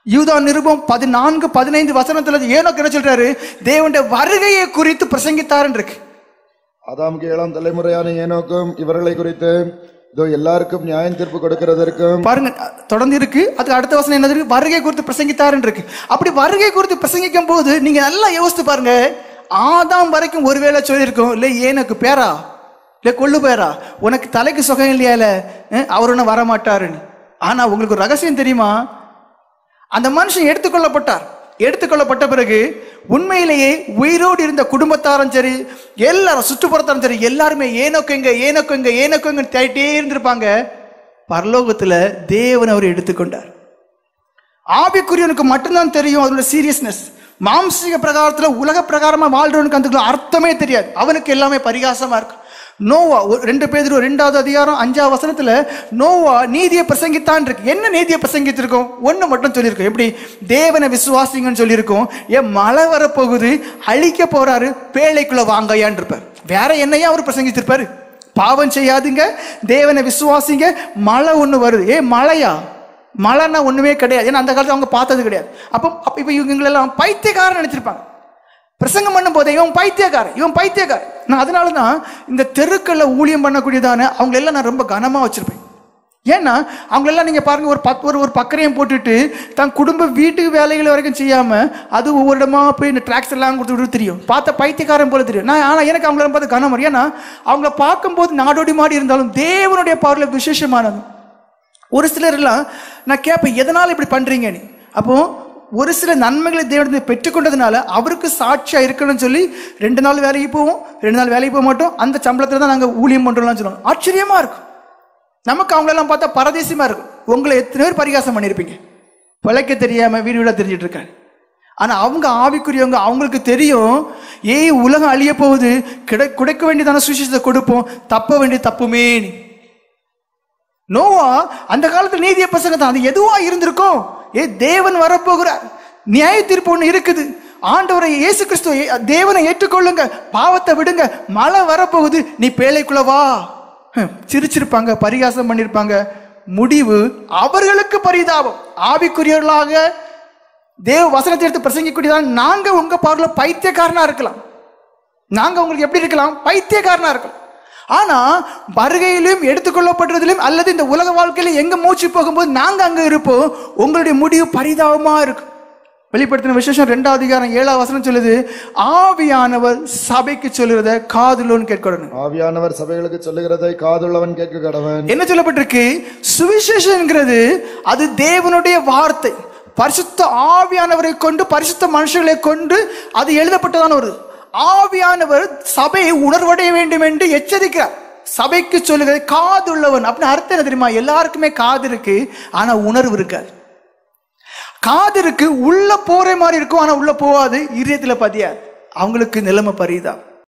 யூதா நிருபம் 14-15 ஏனோக்கு என்ன சொல்றாரு? தேவனுடைய வருகையை குறித்து பிரசங்கித்தாருன்னு இருக்கு. ஆதாமுக்கு 7ஆம் தலைமுறையான ஏனோக்கும் இவர்களை குறித்து எல்லாருக்கும் நியாயம் தீர்ப்பு கொடுக்கிறதற்கும் பாருங்க தொடர்ந்து இருக்கு. அதுக்கு அடுத்த வசனம் என்ன இருக்கு? வருகை குறித்து பிரசங்கித்தாருன்னு இருக்கு. அப்படி வருகை குறித்து பிரசங்கிக்கும் போது நீங்க நல்லா யோசித்து பாருங்க. ஆதாம் வரைக்கும் ஒருவேளை சொல்லியிருக்கோம், இல்லை ஏனோக்கு பேரா, இல்லை கொள்ளு பேரா, உனக்கு தலைக்கு சுகம் இல்லையால, அவர் ஒன்னும் வரமாட்டாருன்னு. ஆனா உங்களுக்கு ஒரு ரகசியம் தெரியுமா? அந்த மனுஷன் எடுத்துக்கொள்ளப்பட்ட பிறகு உண்மையிலேயே உயிரோடு இருந்த குடும்பத்தாரும் சரி, எல்லாரும் சுற்றுப்புறத்தாரும் சரி, எல்லாருமே ஏனோக்குங்க தேடிட்டே இருந்திருப்பாங்க. பரலோகத்துல தேவன் அவரை எடுத்துக்கொண்டார். ஆவிக்குரியவனுக்கு மட்டும்தான் தெரியும் அதோட சீரியஸ்னஸ். மாம்சீக பிரகாரத்துல உலக பிரகாரமா வாழ்றவனுக்கு அந்த அர்த்தமே தெரியாது. அவனுக்கு எல்லாமே பரிகாசமா இருக்கும். நோவா 2 பேதுரு 2ஆம் அதிகாரம் 5ஆம் வசனத்துல நோவா நீதியை பிரசங்கித்தான் இருக்கு. என்ன நீதியை பிரசங்கித்திருக்கோம்? ஒண்ணு மட்டும் சொல்லியிருக்கோம். எப்படி? தேவனை விசுவாசிங்கன்னு சொல்லியிருக்கோம். ஏன் மழை வரப்போகுது, அழிக்க போறாரு, பேழைக்குள்ள வாங்கையான் இருப்பார். வேற என்னையா அவர் பிரசங்கித்திருப்பாரு? பாவம் செய்யாதுங்க, தேவனை விசுவாசிங்க, மழை ஒண்ணு வருது. மழையா? மழைன்னா ஒண்ணுமே கிடையாது. ஏன்னா அந்த காலத்துல அவங்க பார்த்தது கிடையாது. அப்போ இப்ப இவங்களெல்லாம் பைத்தியக்காரன் நினைச்சிருப்பாங்க. பிரசங்கம் பண்ணும் போதே இவன் பைத்தியக்காரன். நான் அதனாலதான் இந்த தெருக்கள்ல ஊழியம் பண்ணக்கூடியதான அவங்க எல்லாம் நான் ரொம்ப கனமா வச்சிருப்பேன். ஏன்னா அவங்க எல்லாம் நீங்க பாருங்க, ஒரு பக்கரையும் போட்டுட்டு தன் குடும்ப வீட்டுக்கு வேலைகள் வரைக்கும் செய்யாம அது ஒவ்வொரு இடமா போய் இந்த டிராக்ஸ் எல்லாம் கொடுத்து தெரியும், பார்த்த பைத்தியக்காரன் போல தெரியும். ஆனா எனக்கு அவங்கள பார்த்து கனம். ஏன்னா அவங்கள பார்க்கும்போது நாடோடி மாடி இருந்தாலும் தேவனுடைய பார்வையில விசேஷமானது. ஒரு சிலர் எல்லாம் நான் கேட்பேன், எதனால இப்படி பண்றீங்க நீ? அப்போ ஒரு சில நன்மைகளை தேவனை பெற்றுக்கொண்டதுனால அவருக்கு சாட்சியா இருக்கணும்னு சொல்லி 2 நாள் வேலைக்கு போவோம், 2 நாள் வேலைக்கு போக மாட்டோம், அந்த சம்பளத்துல தான் நாங்க ஊழியம் பண்றோம்னு சொல்லுவாங்க. ஆச்சரியமா இருக்கும். நமக்கு அவங்களெல்லாம் பார்த்தா பரதேசியமா இருக்கும். உங்களை எத்தனை பேர் பரிகாசம் பண்ணியிருப்பீங்க, பிழைக்க தெரியாம வீடு வீடா தெரிஞ்சிட்டு இருக்காங்க. ஆனா அவங்க ஆவிக்குரியவங்க, அவங்களுக்கு தெரியும் உலகம் அழிய போகுது, கிடைக்க வேண்டியதான சுவிசேஷத்தை கொடுப்போம், தப்ப வேண்டிய தப்புமே. நோவா அந்த காலத்துல நீதியை பிரசங்க தான். அது எதுவா இருந்திருக்கும்? தேவன் வரப்போகிறார், நியாய தீர்ப்பு ஒண்ணு இருக்குது, ஆண்டவரை இயேசு கிறிஸ்து தேவனை ஏற்றுக்கொள்ளுங்க, பாவத்தை விடுங்க, மழை வரப்போகுது, நீ பேழைக்குள்ள வா. சிரிச்சிருப்பாங்க, பரிகாசம் பண்ணிருப்பாங்க. முடிவு அவர்களுக்கு பரிதாபம். ஆவிக்குரியவர்களாக தேவ வசனத்தை எடுத்து பிரசங்கிக்கூடியதான் நாங்க உங்க பார்வையில பைத்தியக்காரனா இருக்கலாம். நாங்க உங்களுக்கு எப்படி இருக்கலாம்? பைத்தியக்காரனா இருக்கலாம். ஆனா வருகையிலும் எடுத்துக்கொள்ளப்படுறதிலும் அல்லது இந்த உலக வாழ்க்கையில எங்க மூச்சு போகும்போது நாங்க அங்க இருப்போம். உங்களுடைய முடிவு பரிதாபமா இருக்கும். வெளிப்படுத்தின விசேஷம் 2ஆம் அதிகாரம் 7ஆம் வசனம் சொல்லுது, ஆவியானவர் சபைக்கு சொல்லுறத காதுள்ளவன் கேட்கணும். ஆவியானவர் சபைகளுக்கு சொல்லுகிறதை காதுள்ளவன் கேட்க கடவன். என்ன சொல்லப்பட்டிருக்கு? சுவிசேஷம்ங்கிறது அது தேவனுடைய வார்த்தை. பரிசுத்த ஆவியானவரை கொண்டு, பரிசுத்த மனுஷர்களை கொண்டு அது எழுதப்பட்டதான ஒரு ஆவியானவர் சபையை உணர்வடைய வேண்டும் என்று எச்சரிக்கிறார். சபைக்கு சொல்லுகிறது காதுள்ளவன். அப்படின்னு அர்த்தம் என்ன தெரியுமா? எல்லாருக்குமே காது இருக்கு, ஆனா உணர்வு இருக்காது. காது இருக்கு, உள்ள போற மாதிரி இருக்கும், ஆனா உள்ள போகாது, இதயத்துல பதியாது. அவங்களுக்கு நிலைமை பரிதான்.